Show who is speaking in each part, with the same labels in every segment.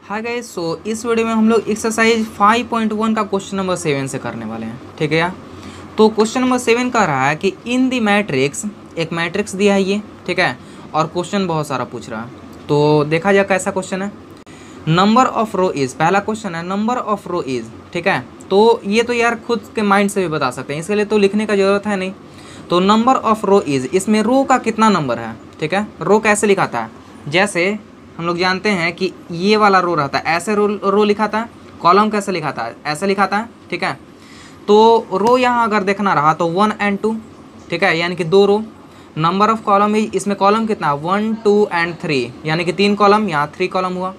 Speaker 1: Hi guys, सो इस video में हम लोग एक्सरसाइज 5.1 का क्वेश्चन नंबर 7 से करने वाले हैं। ठीक है यार। तो क्वेश्चन नंबर 7 कह रहा है कि इन दी मैट्रिक्स, एक मैट्रिक्स दिया है ये, ठीक है, और क्वेश्चन बहुत सारा पूछ रहा है। तो देखा जाए कैसा क्वेश्चन है। नंबर ऑफ रो इज, पहला क्वेश्चन है नंबर ऑफ रो इज, ठीक है। तो ये तो यार खुद के माइंड से भी बता सकते हैं, इसके लिए तो लिखने का जरूरत है नहीं। तो नंबर ऑफ रो इज, इसमें रो का कितना नंबर है, ठीक है। रो कैसे लिखाता है, जैसे हम लोग जानते हैं कि ये वाला रो रहता है, ऐसे रो लिखाता है। कॉलम कैसे लिखाता है, ऐसे लिखाता है, ठीक है। तो रो यहाँ अगर देखना रहा तो 1 और 2, ठीक है, यानी कि 2 रो। नंबर ऑफ कॉलम, इसमें कॉलम कितना, 1, 2 और 3, यानी कि 3 कॉलम, यहाँ 3 कॉलम हुआ।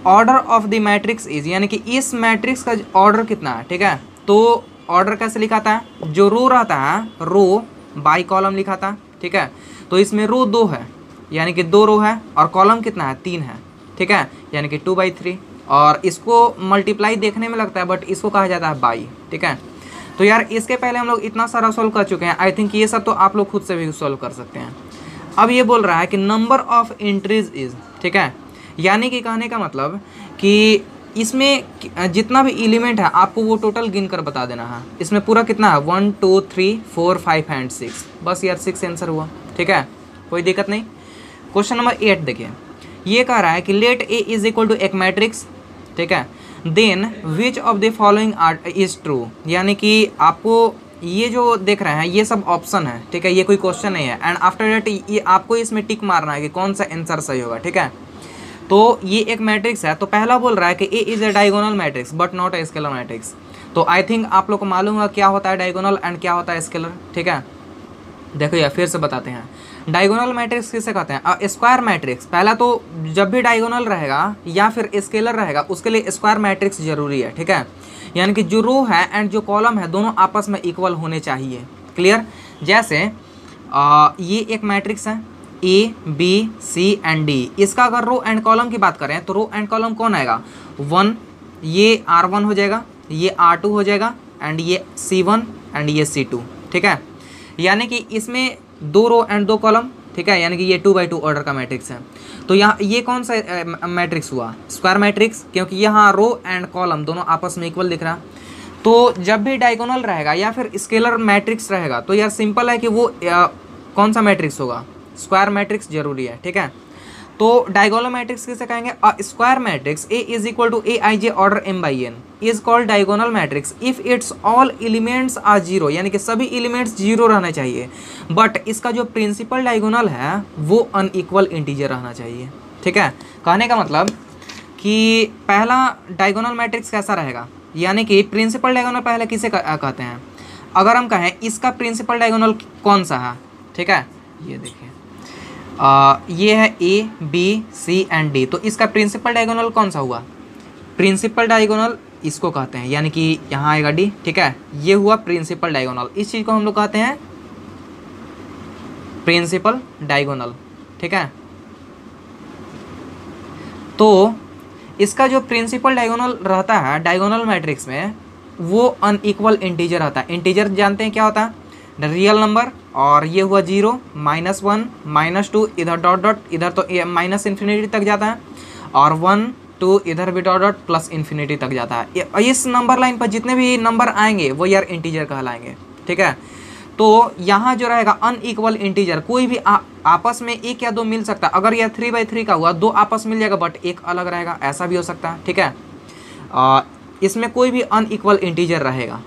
Speaker 1: Order of the matrix is, यानी कि इस मैट्रिक्स का ऑर्डर कितना है, ठीक है। तो ऑर्डर कैसे लिखाता है, जो रो रहता है रो बाई कॉलम लिखाता है, ठीक है। तो इसमें रो 2 है, यानी कि 2 रो है, और कॉलम कितना है, 3 है, ठीक है, यानी कि 2/3। और इसको मल्टीप्लाई देखने में लगता है, बट इसको कहा जाता है बाई, ठीक है। तो यार इसके पहले हम लोग इतना सारा सॉल्व कर चुके हैं। आई थिंक ये सब तो आप लोग खुद से भी सॉल्व कर सकते हैं। अब ये बोल रहा है कि नंबर ऑफ एंट्रीज इज, ठीक है, यानी कि कहने का मतलब कि इसमें जितना भी एलिमेंट है आपको वो टोटल गिन कर बता देना है। इसमें पूरा कितना है, 1, 2, 3, 4, 5 एंड 6, बस यार 6 आंसर हुआ, ठीक है, कोई दिक्कत नहीं। क्वेश्चन नंबर 8 देखिए, ये कह रहा है कि let A is equal to एक मैट्रिक्स, ठीक है, then which of the following are is true, यानी कि आपको ये जो देख रहे हैं ये सब ऑप्शन है, ठीक है, ये कोई क्वेश्चन नहीं है। एंड आफ्टर दैट ये आपको इसमें टिक मारना है कि कौन सा आंसर सही होगा, ठीक है। तो ये एक मैट्रिक्स है, तो पहला बोल रहा है कि A is a diagonal matrix but not a scalar matrix. तो आई थिंक आप लोग को मालूम है क्या होता है डायगोनल एंड क्या होता है स्केलर, ठीक है। देखो यार फिर से बताते हैं, डायगोनल मैट्रिक्स किसे कहते हैं, स्क्वायर मैट्रिक्स। पहला तो जब भी डायगोनल रहेगा या फिर स्केलर रहेगा उसके लिए स्क्वायर मैट्रिक्स जरूरी है, ठीक है। यानी कि जो रो है एंड जो कॉलम है दोनों आपस में इक्वल होने चाहिए। क्लियर। जैसे ये एक मैट्रिक्स है ए, बी, सी एंड डी। इसका अगर रो एंड कॉलम की बात करें तो रो एंड कॉलम कौन आएगा, 1, ये R1 हो जाएगा, ये R2 हो जाएगा, एंड ये C1 एंड ये C2, ठीक है। यानी कि इसमें 2 रो एंड 2 कॉलम, ठीक है, यानी कि ये 2/2 ऑर्डर का मैट्रिक्स है। तो यहाँ ये कौन सा मैट्रिक्स हुआ, स्क्वायर मैट्रिक्स, क्योंकि यहाँ रो एंड कॉलम दोनों आपस में इक्वल दिख रहा। तो जब भी डायगोनल रहेगा या फिर स्केलर मैट्रिक्स रहेगा तो यार सिंपल है कि वो कौन सा मैट्रिक्स होगा, स्क्वायर मैट्रिक्स जरूरी है, ठीक है। तो डायगोनल मैट्रिक्स किसे कहेंगे, square matrix A is equal to A I J order m/n is called diagonal matrix if its all elements are 0, यानी कि सभी एलिमेंट्स 0 रहना चाहिए, बट इसका जो प्रिंसिपल डायगोनल है वो अनइक्वल इंटीजर रहना चाहिए, ठीक है। कहने का मतलब कि पहला डायगोनल मैट्रिक्स कैसा रहेगा, यानी कि प्रिंसिपल डायगोनल पहले किसे कहते हैं। अगर हम कहें इसका प्रिंसिपल डायगोनल कौन सा है, ठीक है, ये देखिए ये है ए, बी, सी एंड डी। तो इसका प्रिंसिपल डायगोनल कौन सा हुआ, प्रिंसिपल डायगोनल इसको कहते हैं, यानी कि यहाँ आएगा डी, ठीक है, ये हुआ प्रिंसिपल डायगोनल। इस चीज़ को हम लोग कहते हैं प्रिंसिपल डायगोनल, ठीक है। तो इसका जो प्रिंसिपल डायगोनल रहता है डायगोनल मैट्रिक्स में वो अनइक्वल इंटीजर रहता है। इंटीजर जानते हैं क्या होता है, रियल नंबर, और ये हुआ 0, -1, -2, इधर डॉट डॉट, इधर तो माइनस इन्फिनिटी तक जाता है, और 1, 2 इधर भी डॉट डॉट प्लस इन्फिनिटी तक जाता है। इस नंबर लाइन पर जितने भी नंबर आएंगे वो यार इंटीजर कहलाएंगे, ठीक है। तो यहाँ जो रहेगा अनइक्वल इंटीजर, कोई भी आपस में 1 या 2 मिल सकता है। अगर यह 3/3 का हुआ 2 आपस मिल जाएगा बट 1 अलग रहेगा, ऐसा भी हो सकता है, ठीक है। इसमें कोई भी अनइक्वल इंटीजर रहेगा,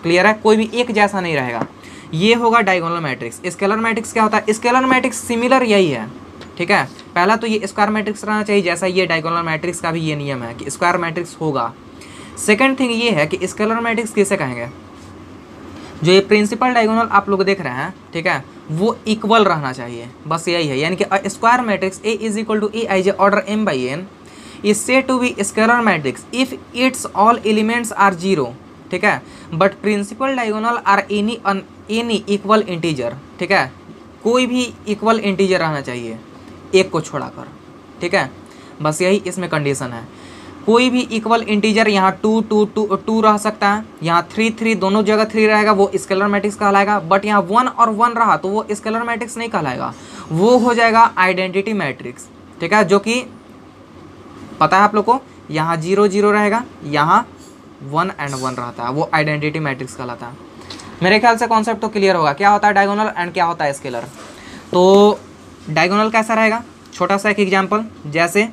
Speaker 1: क्लियर है, कोई भी एक जैसा नहीं रहेगा। ये होगा डायगोनल मैट्रिक्स। स्केलर मैट्रिक्स क्या होता है, स्केलर मैट्रिक्स सिमिलर यही है, ठीक है। पहला तो ये स्क्वायर मैट्रिक्स रहना चाहिए, जैसा ये डायगोनल मैट्रिक्स का भी ये नियम है कि स्क्वायर मैट्रिक्स होगा। सेकंड थिंग ये है कि स्केलर मैट्रिक्स किसे कहेंगे, जो ये प्रिंसिपल डायगोनल आप लोग देख रहे हैं, ठीक है, वो इक्वल रहना चाहिए, बस यही है। यानी कि square matrix A is equal to A I J order m/n is said to be scalar matrix if its all elements are 0, ठीक है, but principal diagonal are any equal integer, ठीक है, कोई भी इक्वल इंटीजर रहना चाहिए एक को छोड़ाकर, ठीक है, बस यही इसमें कंडीशन है। कोई भी इक्वल इंटीजर यहाँ 2, 2, 2, 2 रह सकता है, यहाँ 3, 3 दोनों जगह 3 रहेगा वो स्केलर मैट्रिक्स कहलाएगा, बट यहाँ 1 और 1 रहा तो वो स्केलर मैट्रिक्स नहीं कहलाएगा, वो हो जाएगा आइडेंटिटी मैट्रिक्स, ठीक है, जो कि पता है आप लोग को यहाँ 0 0 रहेगा, यहाँ 1 and 1 रहता है, वो आइडेंटिटी मैट्रिक्स कहलाता है। मेरे ख्याल से कॉन्सेप्ट तो क्लियर होगा, क्या होता है डायगोनल एंड क्या होता है स्केलर। तो डायगोनल कैसा रहेगा, छोटा सा एक एग्जाम्पल, जैसे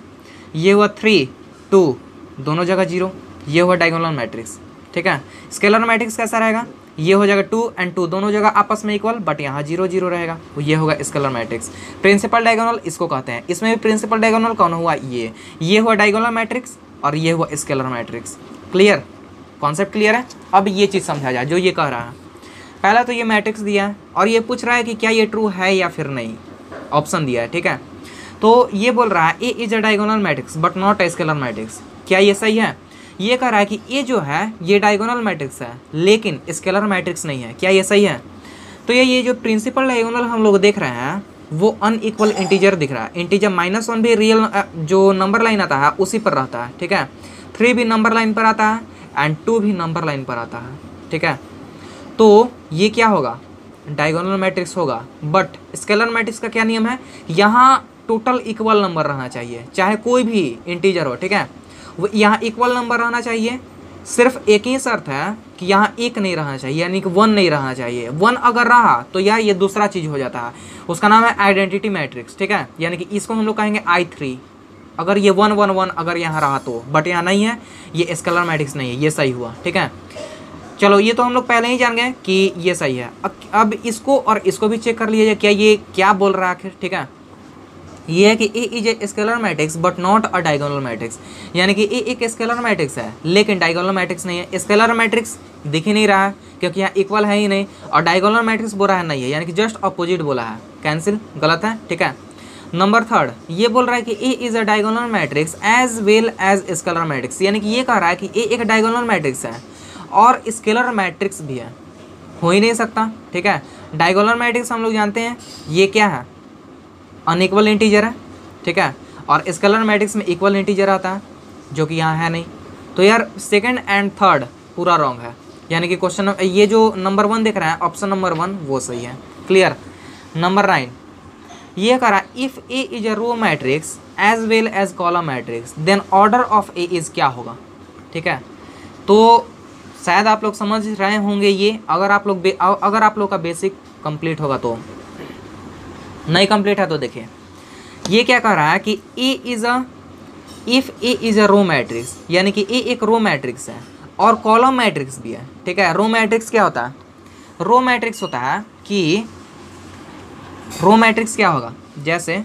Speaker 1: ये हुआ 3 2 दोनों जगह 0, ये हुआ डायगोनल मैट्रिक्स, ठीक है। स्केलर मैट्रिक्स कैसा रहेगा, ये हो जाएगा 2 and 2 दोनों जगह आपस में इक्वल, बट यहाँ 0 0 रहेगा, तो ये होगा स्केलर मैट्रिक्स। प्रिंसिपल डायगोनल इसको कहते हैं, इसमें भी प्रिंसिपल डायगोनल कौन हुआ, ये हुआ डायगोनल मैट्रिक्स और ये हुआ scalar matrix. Clear, concept clear है। अब ये चीज़ समझा जाए जो ये कह रहा है। पहला तो ये मैट्रिक्स दिया है और ये पूछ रहा है कि क्या ये ट्रू है या फिर नहीं, ऑप्शन दिया है, ठीक है। तो ये बोल रहा है A is a diagonal matrix but not a scalar matrix, क्या ये सही है। ये कह रहा है कि ये जो है ये डायगोनल मैट्रिक्स है लेकिन स्केलर मैट्रिक्स नहीं है, क्या ये सही है। तो ये जो प्रिंसिपल डायगोनल हम लोग देख रहे हैं वो अनइक्वल इंटीजर दिख रहा है। इंटीजर -1 भी रियल जो नंबर लाइन आता है उसी पर रहता है, ठीक है। 3 भी नंबर लाइन पर आता है एंड 2 भी नंबर लाइन पर आता है, ठीक है। तो ये क्या होगा, डायगोनल मैट्रिक्स होगा। बट स्केलर मैट्रिक्स का क्या नियम है, यहाँ टोटल इक्वल नंबर रहना चाहिए, चाहे कोई भी इंटीजर हो, ठीक है। वो यहाँ इक्वल नंबर रहना चाहिए। सिर्फ एक ही शर्त है कि यहाँ 1 नहीं रहना चाहिए, यानी कि 1 नहीं रहना चाहिए। 1 अगर रहा तो यार ये दूसरा चीज़ हो जाता है, उसका नाम है आइडेंटिटी मैट्रिक्स, ठीक है। यानी कि इसको हम लोग कहेंगे I3। अगर ये 1 1 1 अगर यहाँ रहा तो, बट यहाँ नहीं है, ये स्केलर मैट्रिक्स नहीं है, ये सही हुआ, ठीक है। चलो ये तो हम लोग पहले ही जान गए कि ये सही है। अब इसको और इसको भी चेक कर लीजिए क्या ये क्या बोल रहा है आखिर, ठीक है। ये है कि A is a scalar matrix but not a diagonal matrix, यानी कि ए एक स्केलर मैट्रिक्स है लेकिन डायगोनल मैट्रिक्स नहीं है। स्केलर मैट्रिक्स दिख ही नहीं रहा है क्योंकि यहाँ इक्वल है ही नहीं, और डायगोनल मैट्रिक्स बोल रहा है नहीं है, यानी कि जस्ट अपोजिट बोला है, कैंसिल, गलत है, ठीक है। नंबर 3 ये बोल रहा है कि A is a diagonal matrix as well as scalar matrix, यानी कि ये कह रहा है कि ए एक डायगोनल मैट्रिक्स है और स्केलर मैट्रिक्स भी है, हो ही नहीं सकता, ठीक है। डायगोनल मैट्रिक्स हम लोग जानते हैं ये क्या है, अनइक्वल इंटीजर है, ठीक है। और स्केलर मैट्रिक्स में इक्वल इंटीजर आता है जो कि यहाँ है नहीं। तो यार सेकंड एंड थर्ड पूरा रॉन्ग है, यानी कि क्वेश्चन ये जो नंबर 1 दिख रहा है ऑप्शन नंबर 1 वो सही है। क्लियर। नंबर 9 ये कह रहा है if A is a row matrix as well as column matrix then order of A is क्या होगा, ठीक है। तो शायद आप लोग समझ रहे होंगे ये, अगर आप लोग का बेसिक कंप्लीट होगा तो। नहीं कंप्लीट है तो देखिए ये क्या कह रहा है कि if A is a row matrix, यानी कि ए एक रो मैट्रिक्स है और कॉलम मैट्रिक्स भी है, ठीक है। रो मैट्रिक्स क्या होता है, रो मैट्रिक्स होता है कि रो मैट्रिक्स क्या होगा, जैसे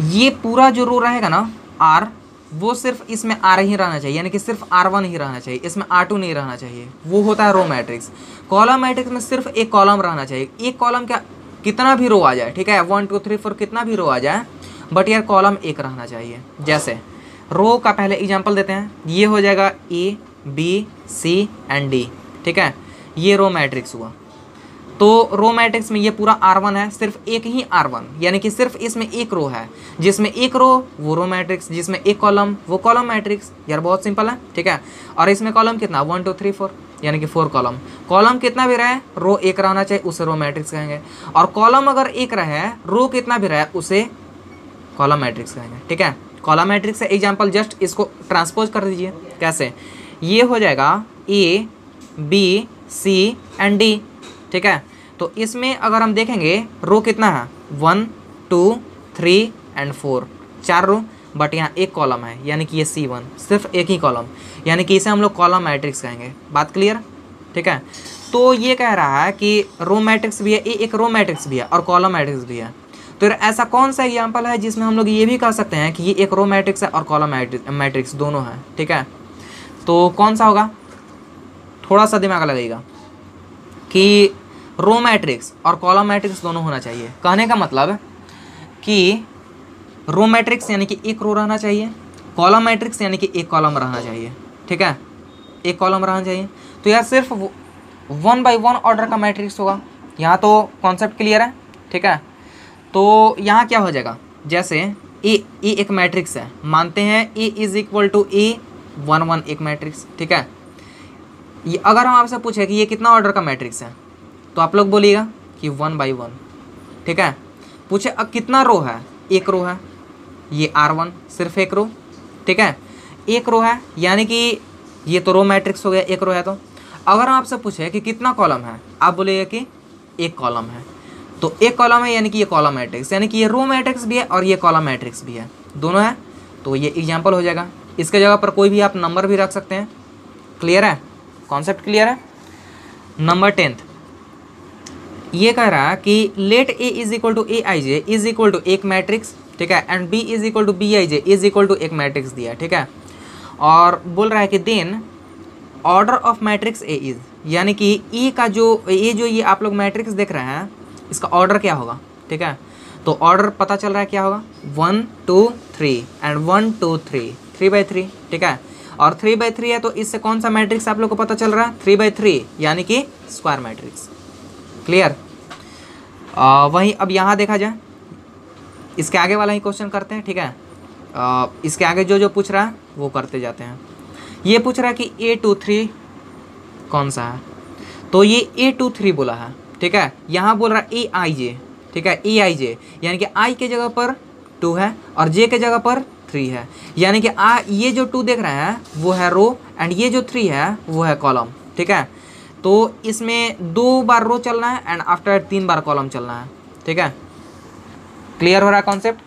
Speaker 1: ये पूरा जो रो रहेगा ना R, वो सिर्फ इसमें R ही रहना चाहिए, यानी कि सिर्फ R1 ही रहना चाहिए, इसमें R2 नहीं रहना चाहिए, वो होता है रो मैट्रिक्स। कॉलम मैट्रिक्स में सिर्फ एक कॉलम रहना चाहिए, एक कॉलम क्या कितना भी रो आ जाए, ठीक है, 1 2 3 4 कितना भी रो आ जाए, बट यार कॉलम एक रहना चाहिए। जैसे रो का पहले एग्जांपल देते हैं, ये हो जाएगा A B C and D, ठीक है, ये रो मैट्रिक्स हुआ। तो रो मैट्रिक्स में ये पूरा R1 है, सिर्फ एक ही R1, यानी कि सिर्फ इसमें एक रो है, जिसमें एक रो वो रो मैट्रिक्स, जिसमें एक कॉलम वो कॉलम मैट्रिक्स। यार बहुत सिंपल है, ठीक है। और इसमें कॉलम कितना 1 2 3 4, यानी कि 4 कॉलम। कॉलम कितना भी रहे रो एक रहना चाहिए, उसे रो मैट्रिक्स कहेंगे। और कॉलम अगर एक रहे रो कितना भी रहे उसे कॉलम मैट्रिक्स कहेंगे, ठीक है। कॉलम मैट्रिक्स से एग्जांपल जस्ट इसको ट्रांसपोज कर दीजिए, कैसे, ये हो जाएगा A B C and D, ठीक है। तो इसमें अगर हम देखेंगे रो कितना है 1 2 3 and 4, 4 रो, बट यहाँ एक कॉलम है, यानी कि ये C1 सिर्फ एक ही कॉलम, यानी कि इसे हम लोग कॉलम मैट्रिक्स कहेंगे। बात क्लियर, ठीक है। तो ये कह रहा है कि रो मैट्रिक्स भी है, एक रो मैट्रिक्स भी है और कॉलम मैट्रिक्स भी है। तो ऐसा कौन सा एग्जांपल है जिसमें हम लोग ये भी कह सकते हैं कि ये एक रो मैट्रिक्स है और कॉलम मैट्रिक्स दोनों है, ठीक है। तो कौन सा होगा, थोड़ा सा दिमाग लगेगा कि रो मैट्रिक्स और कॉलम मैट्रिक्स दोनों होना चाहिए। कहने का मतलब कि रो मैट्रिक्स यानी कि एक रो रहना चाहिए, कॉलम मैट्रिक्स यानी कि एक कॉलम रहना चाहिए, ठीक है, एक कॉलम रहना चाहिए। तो यार सिर्फ 1 by 1 ऑर्डर का मैट्रिक्स होगा। यहाँ तो कॉन्सेप्ट क्लियर है, ठीक है। तो यहाँ क्या हो जाएगा, जैसे ए एक मैट्रिक्स है, मानते हैं A is equal to A 1 1 एक मैट्रिक्स, ठीक है। ये अगर हम आपसे पूछे कि ये कितना ऑर्डर का मैट्रिक्स है तो आप लोग बोलिएगा कि 1 by 1, ठीक है। पूछे अब कितना रो है, एक रो है, ये R1 सिर्फ एक रो, ठीक है, एक रो है, यानी कि ये तो रो मैट्रिक्स हो गया, एक रो है। तो अगर आपसे पूछे कि कितना कॉलम है, आप बोलेगा कि एक कॉलम है। तो एक कॉलम है यानी कि ये कॉलम मैट्रिक्स, यानी कि ये रो मैट्रिक्स भी है और ये कॉलम मैट्रिक्स भी है, दोनों है। तो ये एग्जाम्पल हो जाएगा। इसके जगह पर कोई भी आप नंबर भी रख सकते हैं। क्लियर है, कॉन्सेप्ट क्लियर है। नंबर 10th ये कह रहा है कि let A is equal to A I J is equal to एक मैट्रिक्स, ठीक है, and B is equal to B I J is equal to एक मैट्रिक्स दिया है, ठीक है। और बोल रहा है कि then order of matrix A is, यानी कि ई का जो ये आप लोग मैट्रिक्स देख रहे हैं, इसका ऑर्डर क्या होगा, ठीक है। तो ऑर्डर पता चल रहा है क्या होगा, 1 2 3 एंड 1 2 3 3/3, ठीक है। और 3/3 है तो इससे कौन सा मैट्रिक्स आप लोग को पता चल रहा है, 3/3 यानी कि स्क्वायर मैट्रिक्स। क्लियर। वहीं अब यहाँ देखा जाए, इसके आगे वाला ही क्वेश्चन करते हैं, ठीक है। इसके आगे जो पूछ रहा है वो करते जाते हैं। ये पूछ रहा है कि A23 कौन सा है, तो ये A23 बोला है, ठीक है। यहाँ बोल रहा है AIJ, ठीक है, AIJ यानी कि I के जगह पर 2 है और J के जगह पर 3 है, यानी कि ये जो 2 देख रहे हैं वो है रो एंड ये जो 3 है वो है कॉलम, ठीक है। तो इसमें 2 बार रो चलना है एंड आफ्टर 3 बार कॉलम चलना है, ठीक है। क्लियर हो रहा है कॉन्सेप्ट।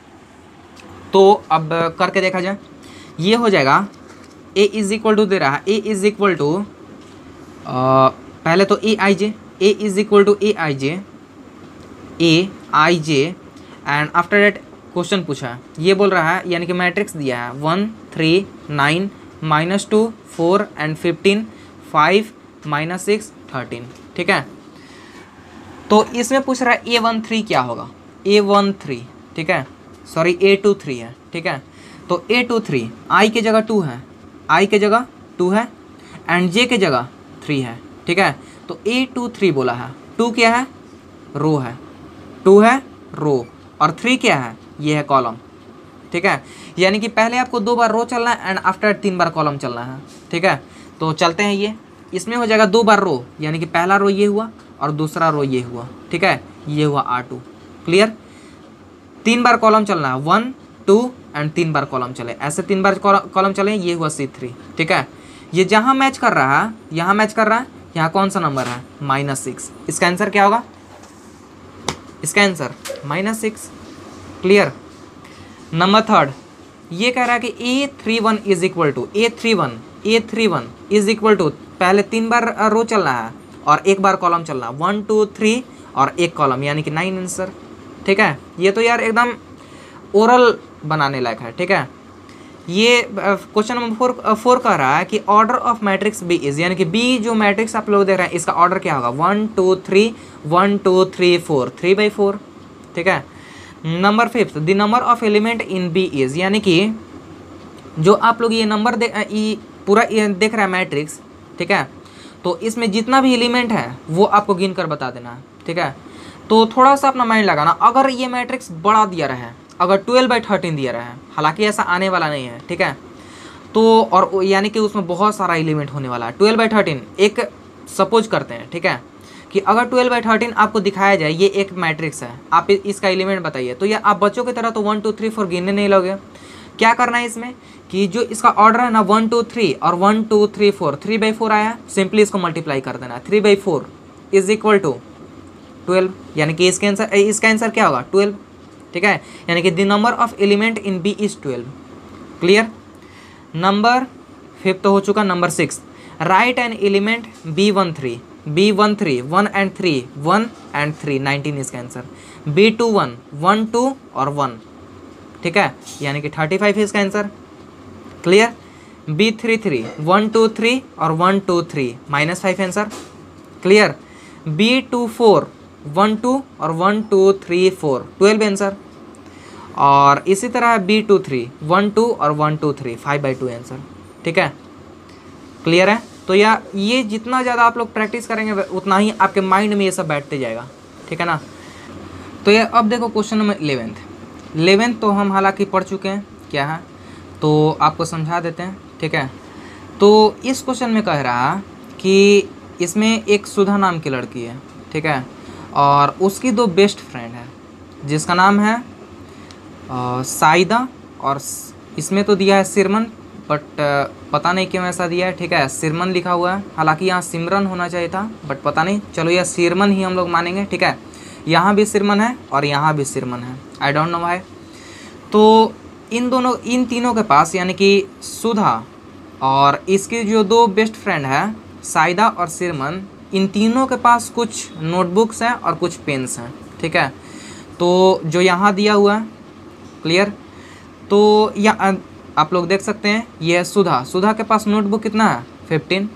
Speaker 1: तो अब करके देखा जाए, ये हो जाएगा ए इज इक्वल टू दे रहा है, ए इज इक्वल टू पहले तो A I J, A is equal to A I J and after that question पूछा है, ये बोल रहा है यानी कि मैट्रिक्स दिया है 1 3 9 -2 4 एंड 15 5 -6 13, ठीक है। तो इसमें पूछ रहा है A13 क्या होगा, A13, ठीक है, सॉरी A23 है, ठीक है। तो A23 I के जगह 2 है, I के जगह 2 है एंड J के जगह 3 है, ठीक है। तो A23 बोला है, 2 क्या है, रो है, 2 है रो और 3 क्या है, ये है कॉलम, ठीक है। यानी कि पहले आपको 2 बार रो चलना है एंड आफ्टर 3 बार कॉलम चलना है, ठीक है। तो चलते हैं, ये इसमें हो जाएगा 2 बार रो, यानी कि पहला रो ये हुआ और दूसरा रो ये हुआ, ठीक है, ये हुआ R2। क्लियर। 3 बार कॉलम चलना है, 1 2 एंड 3 बार कॉलम चले, ऐसे 3 बार कॉलम चले, ये हुआ C3, ठीक है। ये जहाँ मैच कर रहा है, यहाँ मैच कर रहा है, यहाँ कौन सा नंबर है, -6। इसका आंसर क्या होगा, इसका आंसर -6। क्लियर। नंबर 3rd ये कह रहा है कि A31 is equal to A31 is equal to, पहले 3 बार रो चलना है और 1 बार कॉलम चलना है, 1 2 3 और 1 कॉलम, यानी कि 9 आंसर, ठीक है। ये तो यार एकदम ओरल बनाने लायक है, ठीक है। ये क्वेश्चन नंबर 4 कह रहा है कि order of matrix B is, यानी कि बी जो मैट्रिक्स आप लोग देख रहे हैं इसका ऑर्डर क्या होगा, 1 2 3 1 2 3 4 3/4, ठीक है। Number 5th the number of element in B is, यानी कि जो आप लोग ये नंबर पूरा देख रहे हैं मैट्रिक्स, ठीक है। तो इसमें जितना भी एलिमेंट है वो आपको गिन कर बता देना है, ठीक है। तो थोड़ा सा अपना माइंड लगाना, अगर ये मैट्रिक्स बड़ा दिया रहा है, अगर 12/13 दिया रहा है, हालांकि ऐसा आने वाला नहीं है, ठीक है। तो और यानी कि उसमें बहुत सारा एलिमेंट होने वाला है, 12/13 एक सपोज करते हैं, ठीक है, कि अगर 12/13 आपको दिखाया जाए ये एक मैट्रिक्स है, आप इसका एलिमेंट बताइए, तो ये आप बच्चों की तरह तो 1 2 3 4 गिनने नहीं लोगे। क्या करना है इसमें कि जो इसका ऑर्डर है ना 1 2 3 और 1 2 3 4 3/4 आया, सिंपली इसको मल्टीप्लाई कर देना, 3/4 इज इक्वल टू 12, यानी कि इसका आंसर क्या होगा, 12, ठीक है। यानी कि the number of element in B is 12। Clear. Number 5 तो हो चुका। Number 6 write an element B13 1 and 3 19 इसका आंसर, B21 1 2 और 1, ठीक है, यानी कि 35 इसका आंसर। क्लियर। B33 1 2 3 और 1 2 3 -5 आंसर। क्लियर। B24 1 2 और 1 2 3 4 12 आंसर। और इसी तरह B23 1 2 और 1 2 3 5/2 आंसर, ठीक है। क्लियर है। तो ये जितना ज़्यादा आप लोग प्रैक्टिस करेंगे उतना ही आपके माइंड में ये सब बैठते जाएगा, ठीक है ना। तो ये अब देखो क्वेश्चन नंबर 11th तो हम हालांकि पढ़ चुके हैं क्या है, तो आपको समझा देते हैं, ठीक है। तो इस क्वेश्चन में कह रहा कि इसमें एक सुधा नाम की लड़की है, ठीक है, और उसकी 2 बेस्ट फ्रेंड है जिसका नाम है साइदा और इसमें तो दिया है सिरमन, बट पता नहीं क्यों ऐसा दिया है, ठीक है। सिरमन लिखा हुआ है, हालांकि यहाँ सिमरन होना चाहिए था, बट पता नहीं, चलो यह सिरमन ही हम लोग मानेंगे, ठीक है। यहाँ भी सिरमन है और यहाँ भी सिरमन है, आई डोंट नो व्हाई। तो इन तीनों के पास, यानी कि सुधा और इसकी जो दो बेस्ट फ्रेंड है साइदा और सिरमन, इन तीनों के पास कुछ नोटबुक्स हैं और कुछ पेन्स हैं, ठीक है। तो जो यहाँ दिया हुआ है, क्लियर, तो या आप लोग देख सकते हैं, ये है सुधा के पास नोटबुक कितना है 15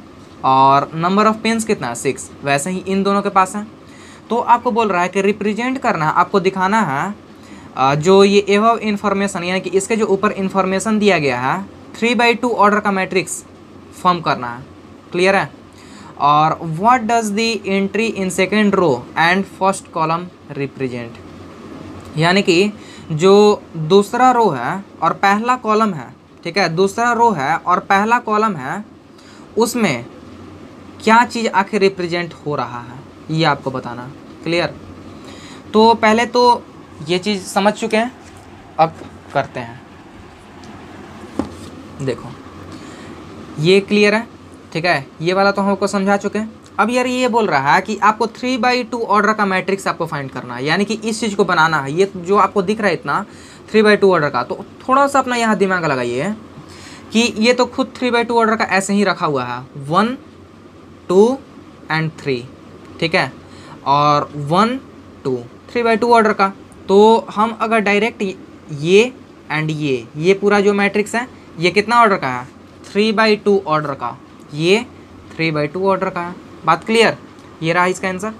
Speaker 1: और नंबर ऑफ पेन्स कितना है 6, वैसे ही इन दोनों के पास है। तो आपको बोल रहा है कि रिप्रेजेंट करना है, आपको दिखाना है जो ये एवव इन्फॉर्मेशन, यानी कि इसके जो ऊपर इन्फॉर्मेशन दिया गया है 3/2 ऑर्डर का मैट्रिक्स फॉर्म करना है, क्लियर है। और what does the entry in second row and first column represent, यानी कि जो दूसरा रो है और पहला कॉलम है, ठीक है, दूसरा रो है और पहला कॉलम है, उसमें क्या चीज़ आखिर रिप्रेजेंट हो रहा है, ये आपको बताना, क्लियर। तो पहले तो ये चीज़ समझ चुके हैं, अब करते हैं। देखो ये क्लियर है, ठीक है, ये वाला तो हमको समझा चुके हैं। अब यार ये बोल रहा है कि आपको 3/2 ऑर्डर का मैट्रिक्स आपको फाइंड करना है, यानी कि इस चीज़ को बनाना है। ये जो आपको दिख रहा है इतना 3/2 ऑर्डर का, तो थोड़ा सा अपना यहाँ दिमाग लगाइए कि ये तो खुद 3/2 ऑर्डर का ऐसे ही रखा हुआ है, 1 2 एंड 3, ठीक है, और 1 2 3/2 ऑर्डर का। तो हम अगर डायरेक्ट ये एंड ये पूरा जो मैट्रिक्स है ये कितना ऑर्डर का है 3/2 ऑर्डर का, ये 3/2 ऑर्डर का है। बात क्लियर, ये रहा इसका आंसर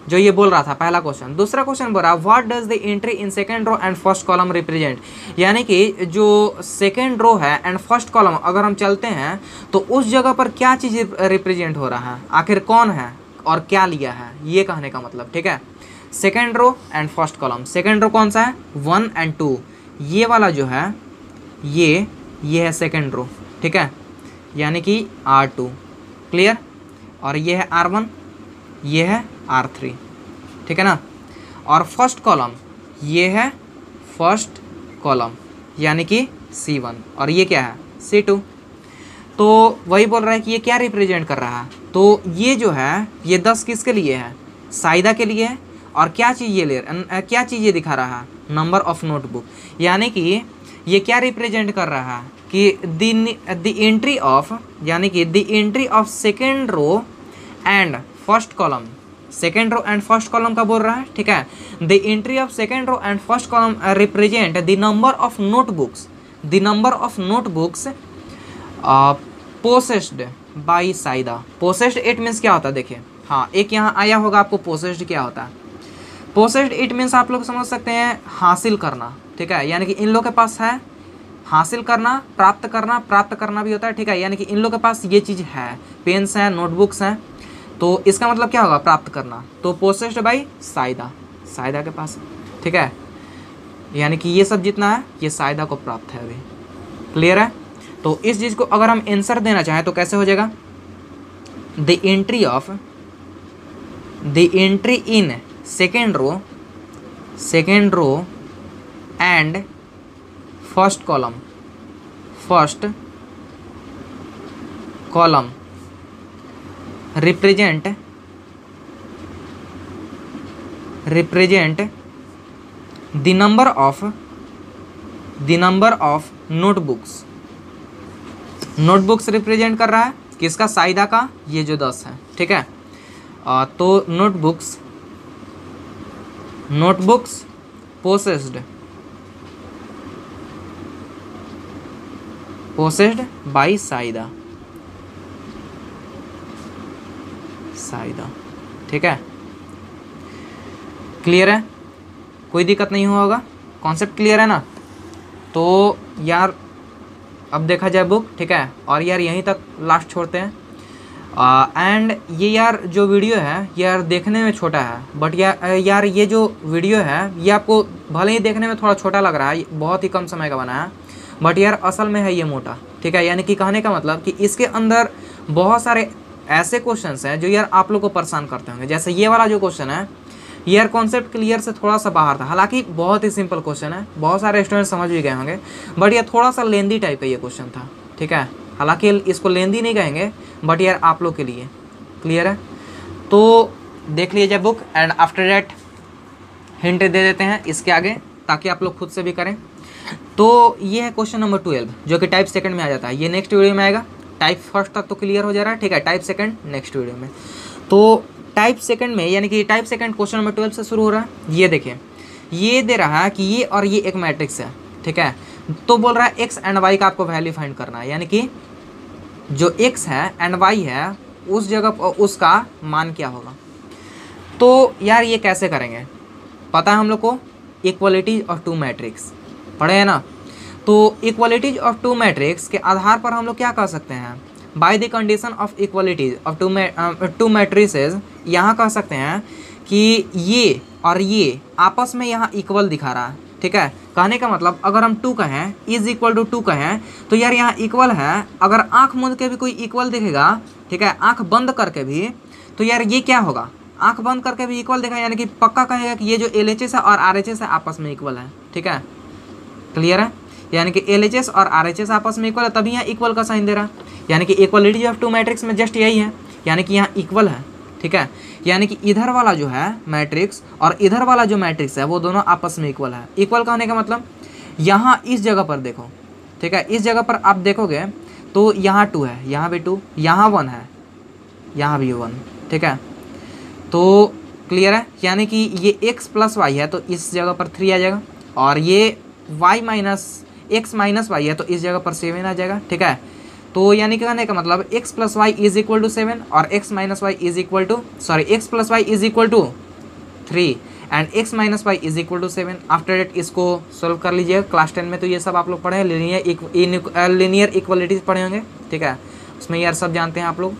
Speaker 1: जो ये बोल रहा था पहला क्वेश्चन। दूसरा क्वेश्चन बोल रहा है what does the entry in second row and first column represent, यानी कि जो सेकेंड रो है एंड फर्स्ट कॉलम अगर हम चलते हैं तो उस जगह पर क्या चीज़ रिप्रेजेंट हो रहा है, आखिर कौन है और क्या लिया है, ये कहने का मतलब, ठीक है। Second row and first column, second row कौन सा है 1 एंड 2, ये वाला जो है ये है सेकेंड रो, ठीक है, यानी कि R2, क्लियर, और ये है R1, ये है R3, ठीक है ना। और फर्स्ट कॉलम ये है फर्स्ट कॉलम, यानी कि C1, और ये क्या है C2। तो वही बोल रहा है कि ये क्या रिप्रेजेंट कर रहा है, तो ये जो है ये 10 किसके लिए है, साइदा के लिए है। और क्या चीज़ ये दिखा रहा है, नंबर ऑफ नोटबुक, यानी कि ये क्या रिप्रेजेंट कर रहा है कि द एंट्री ऑफ, यानी कि the entry of second row and first column, second row and first column का बोल रहा है, ठीक है। The entry of second row and first column represent the number of notebooks, the number of notebooks possessed by Saida. Possessed it means क्या होता है, देखिए, हाँ एक यहाँ आया होगा आपको पोसेस्ड क्या होता है। पोसेस्ड इट मीन्स आप लोग समझ सकते हैं हासिल करना, ठीक है, यानी कि इन लोगों के पास है हासिल करना, प्राप्त करना भी होता है, ठीक है, यानी कि इन लोगों के पास ये चीज़ है, पेन्स हैं, नोटबुक्स हैं, तो इसका मतलब क्या होगा प्राप्त करना, तो पोसेस्ड बाई साइदा के पास, ठीक है, यानी कि ये सब जितना है ये साइदा को प्राप्त है अभी, क्लियर है। तो इस चीज़ को अगर हम आंसर देना चाहें तो कैसे हो जाएगा, the entry in second row and first column represent the number of notebooks represent कर रहा है किसका, साइदा का, ये जो 10 है, ठीक है। तो नोटबुक्स पोसेस्ड बाई साइदा, ठीक है, क्लियर है, कोई दिक्कत नहीं होगा, कॉन्सेप्ट क्लियर है ना। तो यार अब देखा जाए बुक, ठीक है, और यार यहीं तक लास्ट छोड़ते हैं। एंड ये यार जो वीडियो है यार देखने में छोटा है, बट यार ये जो वीडियो है ये आपको भले ही देखने में थोड़ा छोटा लग रहा है, बहुत ही कम समय का बना है, बट यार असल में है ये मोटा, ठीक है, यानी कि कहने का मतलब कि इसके अंदर बहुत सारे ऐसे क्वेश्चंस हैं जो यार आप लोग को परेशान करते होंगे। जैसे ये वाला जो क्वेश्चन है यार कॉन्सेप्ट क्लियर से थोड़ा सा बाहर था, हालांकि बहुत ही सिंपल क्वेश्चन है, बहुत सारे स्टूडेंट समझ भी गए होंगे, बट यार थोड़ा सा लेंदी टाइप का ये क्वेश्चन था, ठीक है। हालांकि इसको लेंदी नहीं कहेंगे, बट यार आप लोग के लिए क्लियर है। तो देख लीजिए book and after that hint दे देते हैं इसके आगे, ताकि आप लोग खुद से भी करें। तो ये है क्वेश्चन नंबर 12 जो कि टाइप सेकंड में आ जाता है, ये नेक्स्ट वीडियो में आएगा। टाइप फर्स्ट तक तो क्लियर हो जा रहा है, ठीक है, टाइप सेकंड नेक्स्ट वीडियो में। तो टाइप सेकंड में यानी कि टाइप सेकंड क्वेश्चन नंबर 12 से शुरू हो रहा है। ये देखिए, ये दे रहा है कि ये और ये एक मैट्रिक्स है, ठीक है। तो बोल रहा है एक्स एंड वाई का आपको वैल्यू फाइंड करना है, यानी कि जो एक्स है एंड वाई है उस जगह पर उसका मान क्या होगा। तो यार ये कैसे करेंगे, पता है हम लोग को इक्वलिटीज ऑफ टू मैट्रिक्स पढ़े हैं ना। तो इक्वलिटीज ऑफ टू मैट्रिक्स के आधार पर हम लोग क्या कर सकते हैं, by the condition of equalities of to matrices, यहाँ कह सकते हैं कि ये और ये आपस में यहाँ इक्वल दिखा रहा है, ठीक है। कहने का मतलब अगर हम 2 कहें इज इक्वल टू 2 कहें तो यार यहाँ इक्वल है। अगर आँख मूंद के भी कोई इक्वल दिखेगा, ठीक है, आँख बंद करके भी, तो यार ये क्या होगा, आँख बंद करके भी इक्वल दिखा, यानी कि पक्का कहेगा कि ये जो LHS है और RHS है आपस में इक्वल है, ठीक है, क्लियर है। यानी कि LHS और RHS आपस में इक्वल है, तभी यहाँ इक्वल का साइन दे रहा है। यानी कि इक्वलिटी ऑफ टू मैट्रिक्स में जस्ट यही है, यानी कि यहाँ इक्वल है, ठीक है। यानी कि इधर वाला जो है मैट्रिक्स और इधर वाला जो मैट्रिक्स है वो दोनों आपस में इक्वल है। इक्वल कहने का मतलब यहाँ इस जगह पर देखो, ठीक है, इस जगह पर आप देखोगे तो यहाँ 2 है, यहाँ भी 2, यहाँ 1 है, यहाँ भी 1, ठीक है। तो क्लियर है, यानी कि ये x प्लस वाई है तो इस जगह पर 3 आ जाएगा, और ये y minus x minus y है तो इस जगह पर 7 आ जाएगा, ठीक है। तो यानी कि कहने का मतलब x plus y is equal to 7 और x minus y is equal to x plus y is equal to 3 and x minus y is equal to 7। After that इसको सोल्व कर लीजिएगा। क्लास 10 में तो ये सब आप लोग पढ़े हैं, लीनियर इक्वलिटीज पढ़े होंगे, ठीक है, उसमें यार सब जानते हैं आप लोग,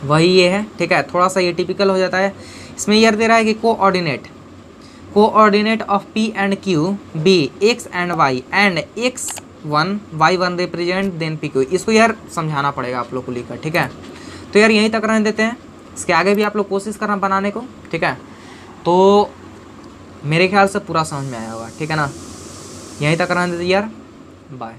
Speaker 1: वही ये है, ठीक है। थोड़ा सा ये टिपिकल हो जाता है। इसमें यार दे रहा है कि coordinate of P and Q be x and y and x1 y1 represent then PQ। इसको यार समझाना पड़ेगा आप लोग को लिखकर, ठीक है। तो यार यहीं तक रहने देते हैं, इसके आगे भी आप लोग कोशिश करना बनाने को, ठीक है। तो मेरे ख्याल से पूरा समझ में आया होगा, ठीक है ना। यहीं तक रहने देते यार, बाय।